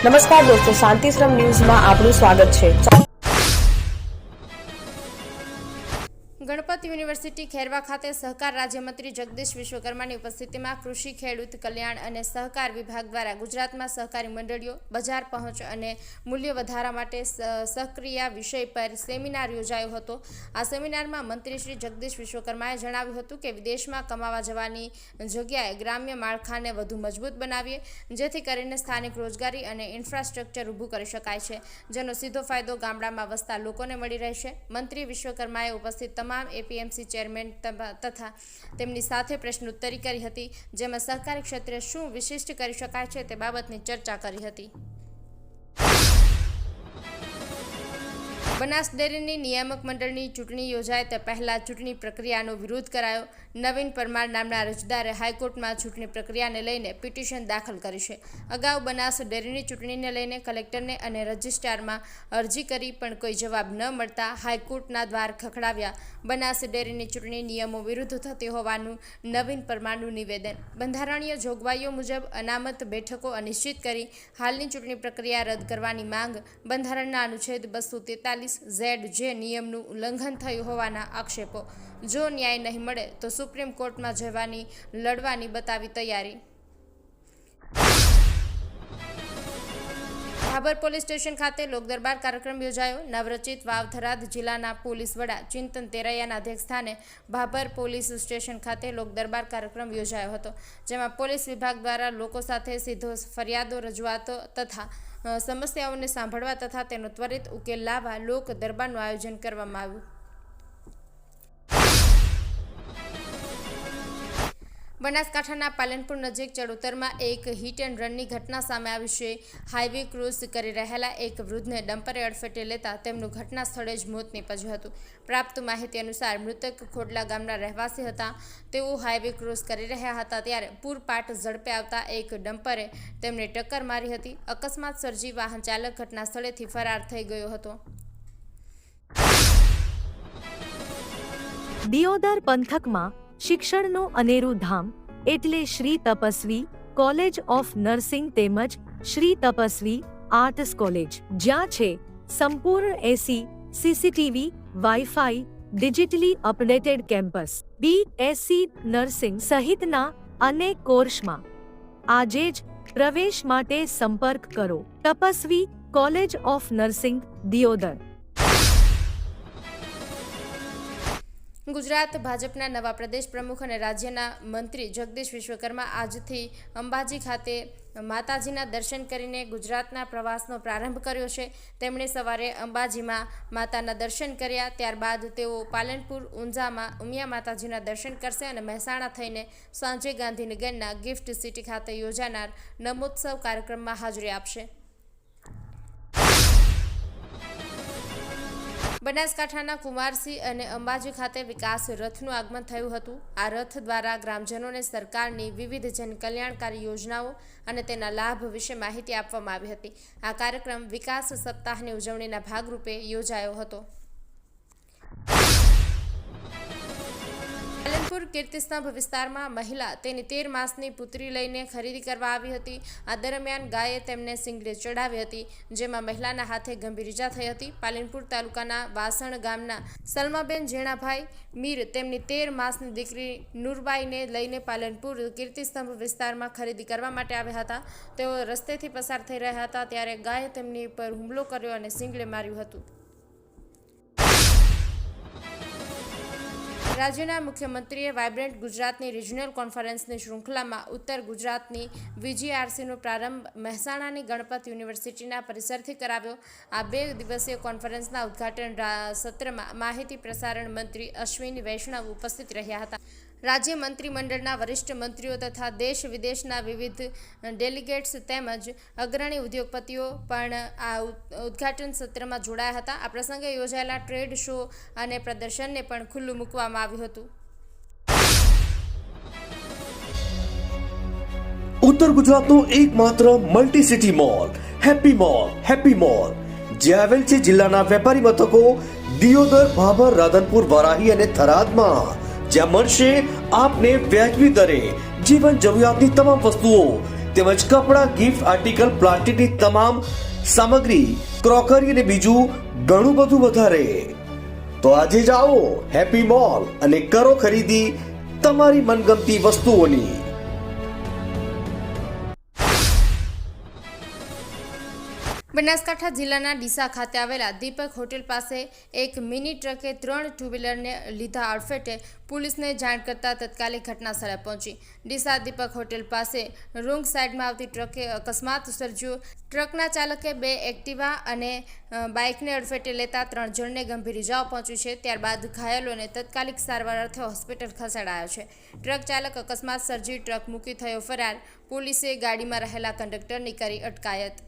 નમસ્કાર દોસ્તો, શાંતિશ્રમ ન્યૂઝમાં આપનું સ્વાગત છે। ગણપત યુનિવર્સિટી ખેરવા ખાતે સહકાર રાજ્યમંત્રી જગદીશ વિશ્વકર્માની ઉપસ્થિતિમાં કૃષિ ખેડૂત કલ્યાણ અને સહકાર વિભાગ દ્વારા ગુજરાતમાં સહકારી મંડળીઓ બજાર પહોંચ અને મૂલ્ય વધારા માટે સક્રિય વિષય પર સેમિનાર યોજાયો હતો। આ સેમિનારમાં મંત્રી શ્રી જગદીશ વિશ્વકર્માએ જણાવ્યું હતું કે વિદેશમાં કમાવા જવાની જગ્યાએ ગ્રામ્ય માળખાને વધુ મજબૂત બનાવીએ, જેથી કરીને સ્થાનિક રોજગારી અને ઇન્ફ્રાસ્ટ્રક્ચર ઊભું કરી શકાય છે, જેનો સીધો ફાયદો ગામડામાં વસતા લોકોને મળી રહેશે। મંત્રી વિશ્વકર્માએ ઉપસ્થિત તમામ એપીએમસી ચેરમેન તથા તેમની સાથે પ્રશ્નોત્તરી કરી હતી, જેમાં સહકારી ક્ષેત્રે શું વિશિષ્ટ કરી શકાય છે તે બાબતની ચર્ચા કરી હતી। બનાસ ડેરીની નિયામક મંડળની ચૂંટણી યોજાય તે પહેલા ચૂંટણી પ્રક્રિયાનો વિરોધ કરાયો। નવીન પરમાર નામના અરજદારે હાઈકોર્ટમાં ચૂંટણી પ્રક્રિયાને લઈને પિટિશન દાખલ કરી છે। અગાઉ બનાસ ડેરીની ચૂંટણીને લઈને કલેક્ટરને અને રજિસ્ટ્રારમાં અરજી કરી પણ કોઈ જવાબ ન મળતા હાઈકોર્ટના દ્વાર ખખડાવ્યા। બનાસ ડેરીની ચૂંટણી નિયમો વિરુદ્ધ થતી હોવાનું નવીન પરમારનું નિવેદન। બંધારણીય જોગવાઈઓ મુજબ અનામત બેઠકો અનિશ્ચિત કરી હાલની ચૂંટણી પ્રક્રિયા રદ કરવાની માંગ। બંધારણના અનુચ્છેદ 243 ZJ નિયમનું ઉલ્લંઘન થયું હોવાના આક્ષેપો। જો ન્યાય નહીં મળે તો સુપ્રીમ કોર્ટમાં જવાની લડવાની બતાવી તૈયારી। ભાભર પોલીસ સ્ટેશન ખાતે લોકદરબાર કાર્યક્રમ યોજાયો। નવરચિત વાવ-થરાદ જિલ્લાના પોલીસ વડા ચિંતન તેરૈયાના અધ્યક્ષસ્થાને ભાભર પોલીસ સ્ટેશન ખાતે લોકદરબાર કાર્યક્રમ યોજાયો હતો, જેમાં પોલીસ વિભાગ દ્વારા લોકો સાથે સીધો ફરિયાદો, રજૂઆતો તથા સમસ્યાઓને સાંભળવા તથા તેનો ત્વરિત ઉકેલ લાવવા લોક દરબારનું આયોજન કરવામાં આવ્યું। બનાસકાંઠાના પાલનપુર નજીક ચડોતરમાં એક હિટ એન્ડ રનની ઘટના સામે આવી છે। હાઈવે ક્રોસ કરી રહેલા એક વૃદ્ધને ડમ્પરે અડફેટે લેતા તેમનું ઘટના સ્થળે જ મોત નીપજ્યું હતું। પ્રાપ્ત માહિતી અનુસાર મૃતક ખોડલા ગામના રહેવાસી હતા। તેઓ હાઈવે ક્રોસ કરી રહ્યા હતા ત્યારે પૂરપાટ ઝડપે આવતા એક ડમ્પરે તેમને ટક્કર મારી હતી। અકસ્માત સર્જી વાહન ચાલક ઘટના સ્થળેથી ફરાર થઈ ગયો હતો। દિયોદર પંથકમાં શિક્ષણનું અનેરું ધામ એટલે Shri Tapasvi college of nursing તેમજ શ્રી તપસ્વી આર્ટ્સ કોલેજ, જ્યાં છે સંપૂર્ણ AC, CCTV, WiFi, digitally updated campus, BSc nursing સહિતના અનેક કોર્સમાં આજે જ પ્રવેશ માટે સંપર્ક કરો। Tapasvi college of nursing, Deodar. Gujarat ભાજપના નવા પ્રદેશ પ્રમુખ અને રાજ્યના મંત્રી જગદીશ વિશ્વકર્મા આજથી અંબાજી ખાતે માતાજીના દર્શન કરીને ગુજરાતના પ્રવાસનો પ્રારંભ કર્યો છે। તેમણે સવારે અંબાજીમાં માતાના દર્શન કર્યા, ત્યારબાદ તેઓ પાલનપુર ઊંઝામાં ઉમિયા માતાજીના દર્શન કરશે અને મહેસાણા થઈને સાંજે ગાંધીનગરના ગિફ્ટ સિટી ખાતે યોજાનાર નમોત્સવ કાર્યક્રમમાં હાજરી આપશે। બનાસકાંઠાના કુમારસી અને અંબાજી ખાતે વિકાસ રથનું આગમન થયું હતું। આ રથ દ્વારા ગ્રામજનોને સરકારની વિવિધ જનકલ્યાણકારી યોજનાઓ અને તેના લાભ વિશે માહિતી આપવામાં આવી હતી। આ કાર્યક્રમ વિકાસ સપ્તાહની ઉજવણીના ભાગરૂપે યોજાયો હતો। પાલનપુર કીર્તિસ્તંભ વિસ્તારમાં મહિલા તેની 13 માસની પુત્રી લઈને ખરીદી કરવા આવી હતી। આ દરમિયાન ગાયે તેમને સિંગડે ચડાવી હતી, જેમાં મહિલાના હાથે ગંભીર ઈજા થઈ હતી। પાલનપુર તાલુકાના વાસણ ગામના સલમાબેન જેણાભાઈ મીર તેમની 13 માસની દીકરી નૂરબાઈને લઈને પાલનપુર કીર્તિસ્તંભ વિસ્તારમાં ખરીદી કરવા માટે આવ્યા હતા। તેઓ રસ્તેથી પસાર થઈ રહ્યા હતા ત્યારે ગાયે તેમની પર હુમલો કર્યો અને સિંગડે માર્યું હતું। રાજ્યના મુખ્યમંત્રીએ વાઇબ્રન્ટ ગુજરાતની રિજનલ કોન્ફરન્સની શૃંખલામાં ઉત્તર ગુજરાતની વીજીઆરસીનો પ્રારંભ મહેસાણાની ગણપત યુનિવર્સિટીના પરિસરથી કરાવ્યો। આ 2 દિવસીય કોન્ફરન્સના ઉદ્ઘાટન સત્રમાં માહિતી પ્રસારણ મંત્રી અશ્વિની વૈષ્ણવ ઉપસ્થિત રહ્યા હતા। રાજ્ય મંત્રીમંડળના વરિષ્ઠ મંત્રીઓ તથા દેશ વિદેશના વિવિધ ડેલિગેટ્સ તેમજ અગ્રણી ઉદ્યોગપતિઓ પણ આ ઉદ્ઘાટન સત્રમાં જોડાયા હતા। આ પ્રસંગે યોજાયેલા ટ્રેડ શો અને પ્રદર્શનને પણ ખુલ્લું મૂકવામાં આવ્યું હતું। ઉત્તર ગુજરાતનો એકમાત્ર multi city mall happy mall જે આવેલ છે જિલ્લાના વેપારી મથકો દિયોદર, ભાભર, રાધનપુર, વરાહી અને થરાદમાં, જ્યાં મળશે આપને વ્યાજબી દરે જીવન જરૂરિયાતની તમામ વસ્તુઓ તેમજ કપડાં, ગિફ્ટ આર્ટિકલ, પ્લાસ્ટિકની તમામ સામગ્રી, ક્રોકરી અને બીજું ઘણું બધું વધારે. તો આજે જ આવો હેપી મોલ અને કરો ખરીદી તમારી મનગમતી વસ્તુઓની. બનાસકાંઠા જિલ્લાના ડીસા ખાતે આવેલા દીપક હોટેલ પાસે એક મિની ટ્રકે 3 ટુ વ્હીલરને લીધા અડફેટે પોલીસને જાણ કરતા તત્કાલિક ઘટના સ્થળે પહોંચી. ડીસા દીપક હોટેલ પાસે રોંગ સાઈડમાં આવતી ટ્રકે અકસ્માત સર્જ્યો. ટ્રકના ચાલકે 2 એક્ટિવા અને બાઇકને અડફેટે લેતા 3 જણને ગંભીર ઇજાઓ પહોંચી છે. ત્યારબાદ ઘાયલોને તત્કાલિક સારવાર અર્થે હોસ્પિટલ ખસેડાયો છે. ટ્રક ચાલક અકસ્માત સર્જી ટ્રક મૂકી થયો ફરાર. પોલીસે ગાડીમાં રહેલા કંડક્ટરની કરી અટકાયત.